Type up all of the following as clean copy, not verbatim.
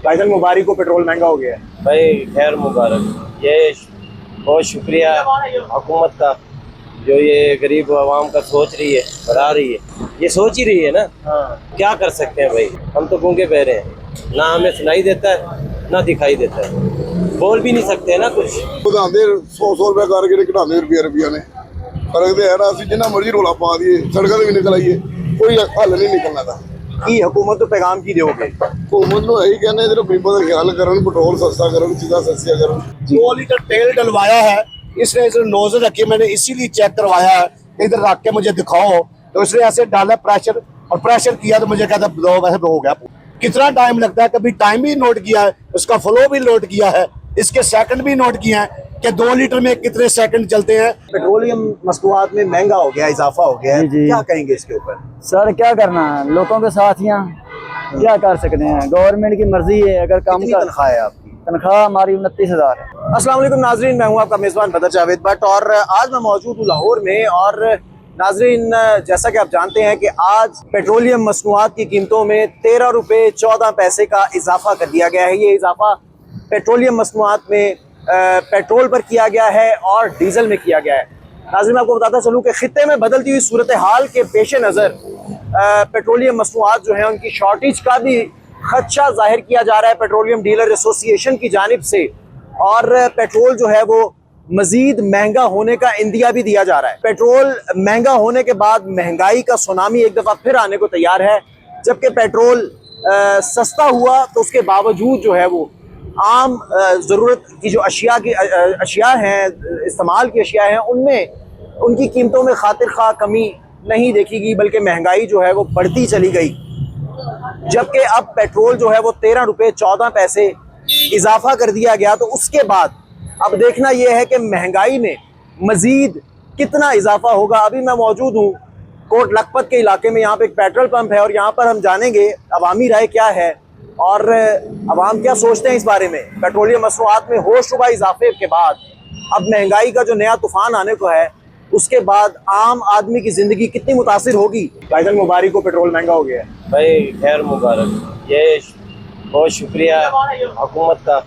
भाईजान मुबारक को पेट्रोल महंगा हो गया है। भाई खैर मुबारक। ये बहुत शुक्रिया हुकूमत का जो ये गरीब आवाम का सोच रही है, बढ़ा रही है। ये सोच ही रही है ना। क्या कर सकते हैं भाई, हम तो गूंगे बहरे हैं, ना हमें सुनाई देता है ना दिखाई देता है, बोल भी नहीं सकते है ना कुछ। ਵਧਾਉਂਦੇ 100 ਰੁਪਏ ਕਰਕੇ ਘਟਾਉਂਦੇ ਰੁਪਈਆ ਨੇ। ਫਰਕ ਤੇ ਹੈ ਨਾ, ਅਸੀਂ ਜਿੰਨਾ ਮਰਜ਼ੀ ਰੋਲਾ ਪਾ ਦਈਏ, ਸੜਕਾਂ ਤੇ ਵੀ ਨਿਕਲ ਆਈਏ, ਕੋਈ ਹੱਲ ਨਹੀਂ ਨਿਕਲਣਾ ਦਾ। की हुकूमत तो पैगाम की दोगे? हुकूमत ਨੂੰ ਇਹੀ ਕਹਿੰਦੇ ਜਿਹੜੇ ਗਰੀਬਾਂ ਦਾ ਖਿਆਲ ਕਰਨ, ਪੈट्रोल सस्ता ਕਰਨ, चीज़ां सस्तियां ਕਰਨ। 2 लीटर तेल डलवाया है, इसने इधर नोजल रखी, मैंने इसीलिए चेक करवाया है, इधर रख के मुझे दिखाओ। तो इसने ऐसे डाला प्रेशर, और प्रेशर किया तो मुझे कहता दो, वैसे हो गया। कितना टाइम लगता है, कभी टाइम भी नोट किया है, उसका फ्लो भी नोट किया है, इसके सेकंड भी नोट किए हैं कि 2 लीटर में कितने सेकंड चलते हैं। पेट्रोलियम मसनूआत में महंगा हो गया, इजाफा हो गया है, क्या कहेंगे इसके ऊपर? सर क्या करना है, लोगों के साथ यहाँ क्या कर सकते हैं, गवर्नमेंट की मर्जी है। अगर काम कितनी का तनख्वाह है आपकी? तनख्वाह हमारी 29,000 है। अस्सलाम वालेकुम नाजरीन, मैं हूं आपका मेज़बान बदर जावेद भट्ट और आज मैं मौजूद हूं लाहौर में। और नाजरीन, जैसा कि आप जानते हैं कि आज पेट्रोलियम मसनूआत की कीमतों में 13 रुपये 14 पैसे का इजाफा कर दिया गया है। ये इजाफा पेट्रोलियम मसनूआत में पेट्रोल पर किया गया है और डीजल में किया गया है। नाज़रीन, मैं आपको बताता चलूँ कि खित्ते में बदलती हुई सूरत हाल के पेश नज़र पेट्रोलियम मसनूआत जो है उनकी शॉर्टेज का भी खदशा जाहिर किया जा रहा है पेट्रोलियम डीलर एसोसिएशन की जानिब से। और पेट्रोल जो है वो मजीद महंगा होने का इंदिया भी दिया जा रहा है। पेट्रोल महंगा होने के बाद महंगाई का सुनामी एक दफ़ा फिर आने को तैयार है। जबकि पेट्रोल सस्ता हुआ तो उसके बावजूद जो है वो आम ज़रूरत की जो अशिया हैं, इस्तेमाल की अशिया हैं, उनमें उनकी कीमतों में खातिर खा कमी नहीं देखी गई, बल्कि महंगाई जो है वो बढ़ती चली गई। जबकि अब पेट्रोल जो है वो 13 रुपये 14 पैसे इजाफा कर दिया गया। तो उसके बाद अब देखना यह है कि महंगाई में मजीद कितना इजाफा होगा। अभी मैं मौजूद हूँ कोट लखपत के इलाके में, यहाँ पे एक पेट्रोल पंप है और यहाँ पर हम जानेंगे अवामी राय क्या है और अवाम क्या सोचते हैं इस बारे में। पेट्रोलियम मसनूआत में होशरुबा इजाफे के बाद अब महंगाई का जो नया तूफान आने को है, उसके बाद आम आदमी की ज़िंदगी कितनी मुतासिर होगी। भाईजान मुबारक को पेट्रोल महंगा हो गया है। भाई खैर मुबारक। ये बहुत शुक्रिया हुकूमत का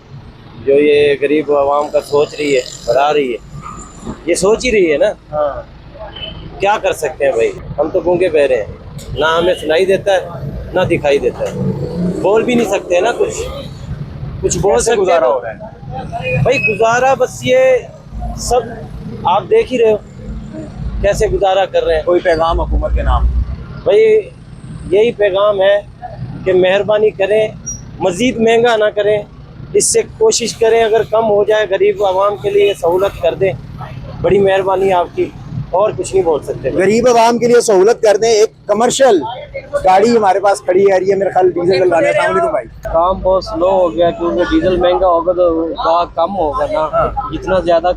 जो ये गरीब आवाम का सोच रही है, बढ़ा रही है। ये सोच ही रही है ना। क्या कर सकते हैं भाई, हम तो गूंगे बहरे हैं, ना हमें सुनाई देता है ना दिखाई देता है, बोल भी नहीं सकते है ना कुछ बोल सकते। गुजारा हो रहा है भाई, गुजारा बस ये सब आप देख ही रहे हो कैसे गुजारा कर रहे हैं। कोई पैगाम हुकूमत के नाम? भाई यही पैगाम है कि मेहरबानी करें, मज़ीद महंगा ना करें, इससे कोशिश करें अगर कम हो जाए, गरीब आवाम के लिए सहूलत कर दें, बड़ी मेहरबानी आपकी, और कुछ नहीं बोल सकते। गरीब आवाम के लिए सहूलत कर दें। एक कमर्शियल गाड़ी हमारे पास खड़ी है, ये मेरे ख्याल डीजल डलवाने। अस्सलाम वालेकुम भाई। काम बहुत स्लो हो गया क्योंकि डीजल महंगा होगा तो गाहक कम होगा ना। जितना ज़्यादा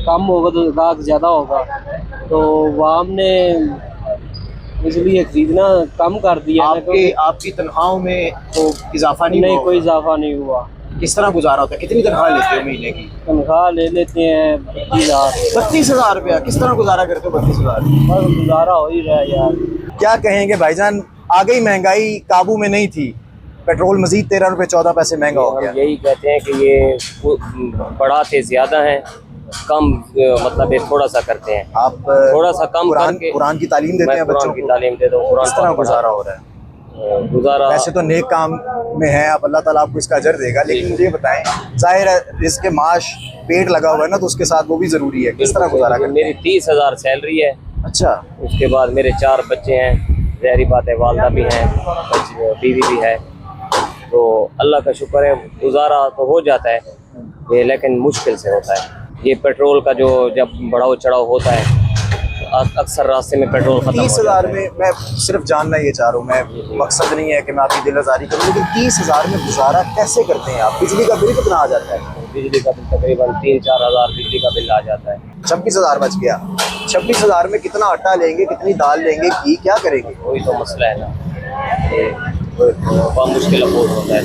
कम होगा तो गाहक ज़्यादा होगा, तो आवाम ने इसलिए खरीदना कम कर दिया। आपकी तनख्वाहों में तो इजाफा नहीं कोई इजाफा नहीं हुआ। किस तरह गुजारा होता है? कितनी तनख्वाह लेते हो महीने की? तनख्वाह ले लेते हैं 32,000। 32,000 रुपया? किस तरह गुजारा करते हो 32,000? बस गुजारा हो ही रहा है यार। क्या कहेंगे भाईजान, आ गई महंगाई, काबू में नहीं थी, पेट्रोल मजीद 13 रुपये 14 पैसे महंगा हो गया। हम यही कहते हैं कि ये बढ़ाते ज़्यादा हैं, कम मतलब ये थोड़ा सा करते हैं। आप थोड़ा सा कम करके कुरान की तालीम देते हैं बच्चों की को? तालीम दे दो। किस तरह गुजारा हो रहा है? गुजारा वैसे तो नेक काम में है, अब अल्लाह ताला आपको इसका अजर देगा, लेकिन मुझे बताएं, जाहिर है रिज़्क़ माश पेट लगा हुआ है ना, तो उसके साथ वो भी ज़रूरी है। किस तरह गुजारा करते हैं? मेरी 30,000 सैलरी है। अच्छा। उसके बाद मेरे 4 बच्चे हैं, ज़ाहिर बात है, वालदा भी हैं, बीवी भी है, तो अल्लाह का शुक्र है, गुजारा तो हो जाता है ये, लेकिन मुश्किल से होता है। ये पेट्रोल का जो जब बढ़ाव चढ़ाव होता है, अक्सर रास्ते में पेट्रोल खत्म हो जाता है। 30,000 में मैं सिर्फ जानना ये चाह रहा हूँ, मैं मकसद नहीं है कि मैं आपकी दिल आज़ारी करूँ, लेकिन 30,000 में गुजारा कैसे करते हैं आप? बिजली का बिल कितना आ जाता है? बिजली का बिल तकरीबन 3-4 हज़ार बिजली का बिल आ जाता है। 26,000 बच गया। 26,000 में कितना आटा लेंगे, कितनी दाल लेंगे, घी क्या करेंगे? वही तो मसला है ना, ये बहुत मुश्किल बहुत होता है।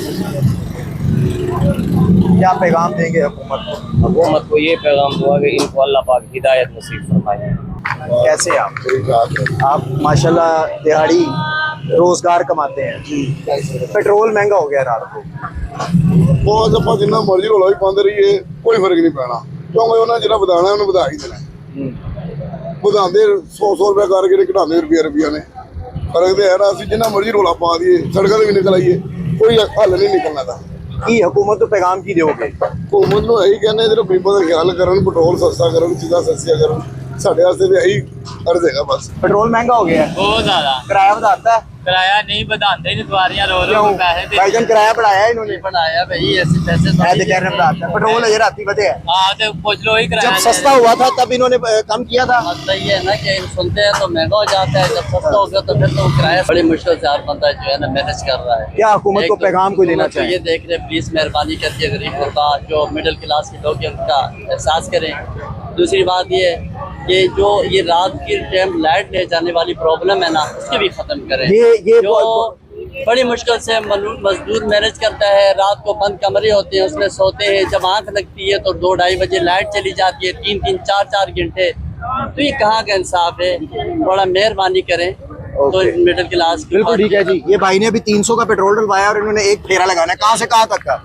क्या पैगाम देंगे हुकूमत को? हुकूमत को ये पैगाम दूंगा कि इनको अल्लाह पाक हिदायत नसीब फरमाए। कैसे आप माशाल्लाह दिहाड़ी रोजगार कमाते हैं। पेट्रोल महंगा हो गया रात को। ਬਹੁਤ ਆਪਾਂ ਜਿੰਨਾ ਮਰਜ਼ੀ ਰੋਲਾ ਵੀ ਪਾਉਂਦੇ ਰਹੀਏ ਕੋਈ ਫਰਕ ਨਹੀਂ ਪੈਣਾ, ਕਿਉਂਕਿ ਉਹਨਾਂ ਜਿਹੜਾ ਵਧਾਣਾ ਉਹਨੂੰ ਵਧਾ ਹੀ ਦੇਣਾ। ਵਧਾਉਂਦੇ 100 ਰੁਪਏ ਕਰਕੇ ਤੇ ਘਟਾਉਂਦੇ ਰੁਪਈਆ ਨੇ। ਫਰਕ ਤੇ ਹੈ ਨਾ, ਅਸੀਂ ਜਿੰਨਾ ਮਰਜ਼ੀ ਰੋਲਾ ਪਾ ਦਈਏ, ਸੜਕਾਂ ਤੇ ਵੀ ਨਿਕਲ ਆਈਏ, ਕੋਈ ਹੱਲ ਨਹੀਂ ਨਿਕਲਣਾ ਦਾ। ਕੀ ਹਕੂਮਤ ਨੂੰ ਪੈगाम ਕੀ ਦਿਓਗੇ? हुकूमत ਨੂੰ ਇਹੀ ਕਹਿੰਦੇ ਜਦੋਂ ਗਰੀਬਾਂ ਦਾ ਖਿਆਲ ਕਰਨ, ਪੈਟਰੋਲ ਸਸਤਾ ਕਰਨ, ਚੀਜ਼ਾਂ ਸਸਤੀਆਂ ਕਰਨ। ਸਾਡੇ ਵਾਸਤੇ ਵੀ ਇਹੀ ਅਰਜ਼ ਹੈਗਾ ਬਸ। पेट्रोल महंगा हो गया है, बहुत ज्यादा किराया बढ़ाता है? किराया नहीं बढ़ाते नहीं, सवारियां रो रो क्यों? के पैसे दे भाईजान किराया बढ़ाया है इन्होंने? बढ़ाया भाई, ऐसे पैसे तो ऐसे कह रहे हैं बढ़ाता है। पेट्रोल है राती बजे है। हाँ तो पूछ लो ही किराया। जब सस्ता हुआ था तब इन्होंने कम किया था। मसला ये है ना कि सुनते हैं तो महंगा हो जाता है, जब सस्ता हो गया तो फिर तो किराया बड़ी मुश्किल से हर बंदा जो है ना मैनेज कर रहा है। क्या हुकूमत को पैगाम कोई देना हुकूमत को चाहिए? ये देख रहे प्लीज मेहरबानी करके गरीब गुरबा जो मिडिल क्लास के लोग हैं उनका एहसास करें। दूसरी बात ये है कि जो ये रात की टाइम लाइट ले जाने वाली प्रॉब्लम है ना, उसको भी खत्म करें। ये जो बड़ी मुश्किल से मजदूर मैनेज करता है, रात को बंद कमरे होते हैं उसमें सोते हैं, जब आंख लगती है तो 2-2:30 बजे लाइट चली जाती है, 3-3 4-4 घंटे। तो ये कहाँ का इंसाफ है? थोड़ा मेहरबानी करें तो मिडिल क्लास की। बिल्कुल ठीक है जी। ये भाई ने अभी 300 का पेट्रोल डलवाया और इन्होंने एक फेरा लगाना है। कहाँ से कहाँ तक का?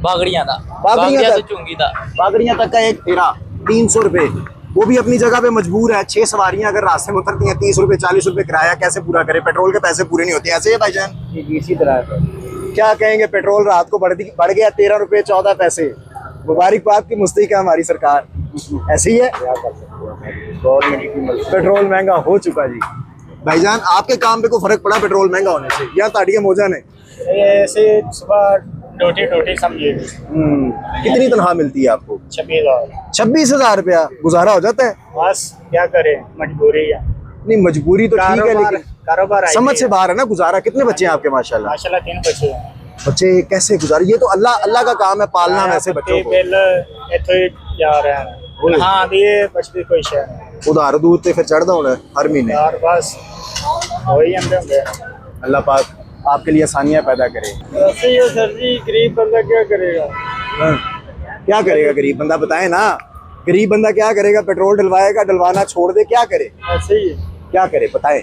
बागड़ियाँ था, बागड़ियाँ से तक? चुंगी था। बागड़ियाँ तक का एक फेरा 300 रुपए। वो भी अपनी जगह पे मजबूर है। 6 सवारियां अगर रास्ते में उतरती हैं, 30 रुपए 40 रुपए किराया कैसे पूरा करे? पेट्रोल के पैसे पूरे नहीं होते। ऐसे है भाईजान? इसी तरह है। क्या कहेंगे? पेट्रोल रात को बढ़ गया 13 रुपए 14 पैसे। मुबारकबाद की मुस्तैद है हमारी सरकार। ऐसे ही है, पेट्रोल महंगा हो चुका जी। भाईजान आपके काम पे कोई फर्क पड़ा पेट्रोल महंगा होने से? या ताड़िया मोजा ने? ऐसे सुबह रोटी समझिए। कितनी तनख्वाह मिलती है आपको? 26,000। 26,000 रुपया गुजारा हो जाता है? बस क्या करें, मजबूरी है। नहीं मजबूरी तो ठीक है, लेकिन कारोबार समझ से बाहर है ना गुजारा। कितने बच्चे हैं आपके? माशाल्लाह। माशाल्लाह 3 बच्चे हैं। बच्चे कैसे गुजारे? ये तो अल्लाह का काम है पालना वैसे बच्चों को। बिल इत्थों ही जा रहे हैं। हाँ दिए बचती कोई शय नहीं। उधार दूर ते फिर चढ़दा होना हर महीने। यार बस वही हम होंगे। अल्लाह पाक आपके लिए आसानियां पैदा करे। ऐसे ही है सर जी, गरीब बंदा क्या करेगा? क्या करेगा गरीब बंदा? बताए ना, गरीब बंदा क्या करेगा? पेट्रोल डलवाएगा, डलवाना छोड़ दे, क्या करे? ऐसे ही है। क्या करे बताए?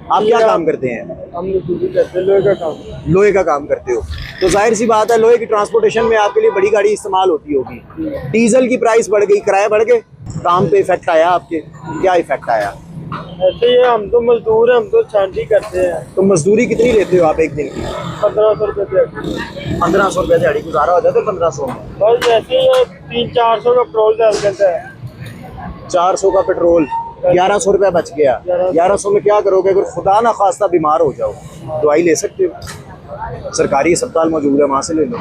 आप क्या काम करते हैं? हम लोहे का काम। लोहे का काम करते हो तो जाहिर सी बात है लोहे की ट्रांसपोर्टेशन में आपके लिए बड़ी गाड़ी इस्तेमाल होती होगी। डीजल की प्राइस बढ़ गई, किराए बढ़ गए, काम पे इफेक्ट आया आपके? क्या इफेक्ट आया? ऐसे ही है, हम तो मजदूर हैं, हम तो छांटी करते हैं। तो मजदूरी कितनी लेते हो आप एक दिन की? 1500 रुपये। 1500 रुपये दिहाड़ी गुजारा हो जाता है 1500 में? बस ऐसे ही है, 300-400 का पेट्रोल डाल देता है। 400 का पेट्रोल, 1100 रुपया बच गया। 1100 में क्या करोगे? अगर खुदा ना खास्ता बीमार हो जाओ, दवाई ले सकते हो? सरकारी अस्पताल मौजूद है, वहाँ से ले लो।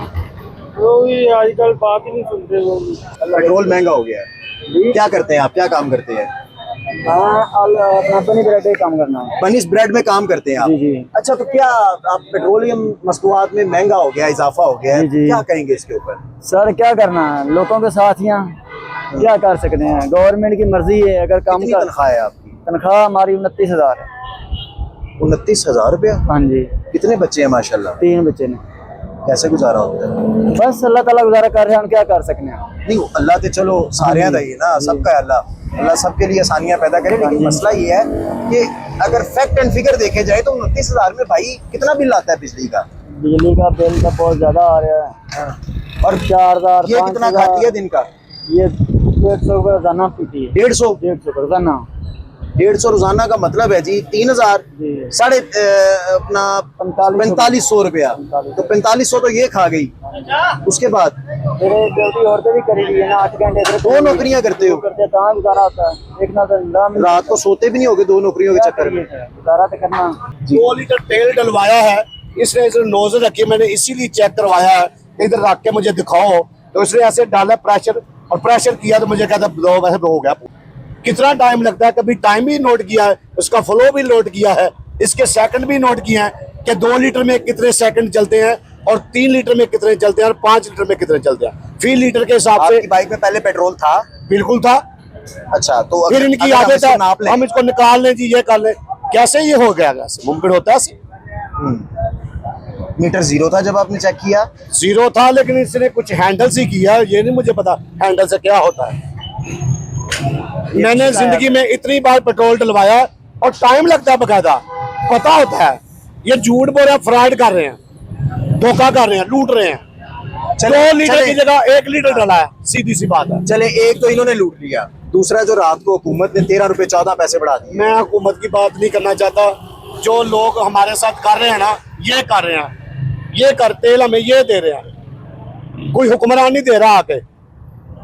वो भी आजकल बात ही नहीं सुनते वो भी। पेट्रोल महंगा हो गया है। क्या करते हैं आप? क्या काम करते हैं? अपना बनी ब्रेड पे काम करना है। बनिस ब्रेड में काम करते हैं आप? जी जी। अच्छा, तो क्या आप पेट्रोलियम मसनूआत में महंगा हो गया, इजाफा हो गया है, जी, जी। क्या कहेंगे इसके ऊपर? सर क्या करना है, लोगों के साथ यहाँ क्या कर सकते हैं? गवर्नमेंट की मर्जी है। अगर काम कितनी का तनख्वाह है आपकी? तनख्वाह हमारी 29,000 है। 29,000 रुपया? हाँ जी। कितने बच्चे हैं माशाल्लाह? 3 बच्चे ने। कैसे गुजारा होता है? बस अल्लाह ताला गुजारा कर रहे हैं, हम क्या कर सकते हैं? नहीं अल्लाह तो चलो सारे दा ही है ना, सबका है अल्लाह सबके लिए आसानियां पैदा करे। लेकिन मसला ये है कि अगर फैक्ट एंड फिगर देखे जाए तो 29,000 में भाई कितना बिल आता है बिजली का? बिजली का बिल तो बहुत ज्यादा आ रहा है। और 4,000 ये कितना खाती है दिन का? ये 150 रुपये रोजाना पीती है। 150 रोजाना। 150 रोजाना का मतलब है जी 3,000 साढ़े अपना 4500 रुपया। तो 4500 तो ये खा गई। उसके बाद मेरे ड्यूटी और भी करेगी है ना, 8 घंटे। 2 नौकरियां करते हो? करते कहाँ गुजारा होता है? एक ना तो रात को सोते भी नहीं होगे 2 नौकरियों के चक्कर में? गुजारा तो करना। 2 लीटर तेल डलवाया है, इसने इधर नोजल रखी, मैंने इसीलिए चेक करवाया है। इधर रख के मुझे दिखाओ, तो इसने ऐसे डाला प्रेशर, और प्रेशर किया तो मुझे कहता दो वैसे हो गया। कितना टाइम लगता है? कभी टाइम भी नोट किया है, उसका फ्लो भी नोट किया है, इसके सेकंड भी नोट किया है कि 2 लीटर में कितने सेकंड चलते हैं, और 3 लीटर में कितने चलते हैं, और 5 लीटर में कितने चलते हैं। फी लीटर के हिसाब से। आपकी बाइक में पहले पेट्रोल था? बिल्कुल था। अच्छा, तो फिर इनकी अगर आदत है नाप लें, हम इसको निकाल लें जी, ये कर लें। कैसे ये हो गया? मुमकिन होता है? मीटर जीरो था जब आपने चेक किया? जीरो था, लेकिन इसने कुछ हैंडल से किया, ये नहीं मुझे पता हैंडल से क्या होता है। मैंने जिंदगी में इतनी बार पेट्रोल डलवाया, और टाइम लगता है बकायदा। पता होता है ये झूठ बोल रहे हैं, फ्रॉड कर रहे हैं, धोखा कर रहे हैं, लूट रहे हैं। 2 लीटर की जगह 1 लीटर डाला है, सीधी सी बात है। चले, एक तो इन्होंने लूट लिया, दूसरा जो रात को हुकूमत ने 13 रुपए 14 पैसे बढ़ा दिए। मैं हुकूमत की बात नहीं करना चाहता, जो लोग हमारे साथ कर रहे हैं ना, ये कर रहे हैं, ये कर तेल हमें ये दे रहे हैं, कोई हुक्मरान नहीं दे रहा आके,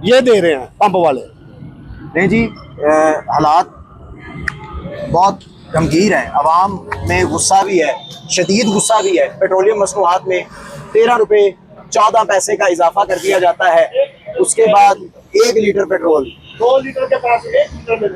ये दे रहे हैं पंप वाले। नहीं जी, हालात बहुत गंभीर हैं, अवाम में गुस्सा भी है, शदीद गुस्सा भी है। पेट्रोलियम मसनूआत में 13 रुपए 14 पैसे का इजाफा कर दिया जाता है, उसके बाद 1 लीटर पेट्रोल 2 लीटर के पास 1 लीटर में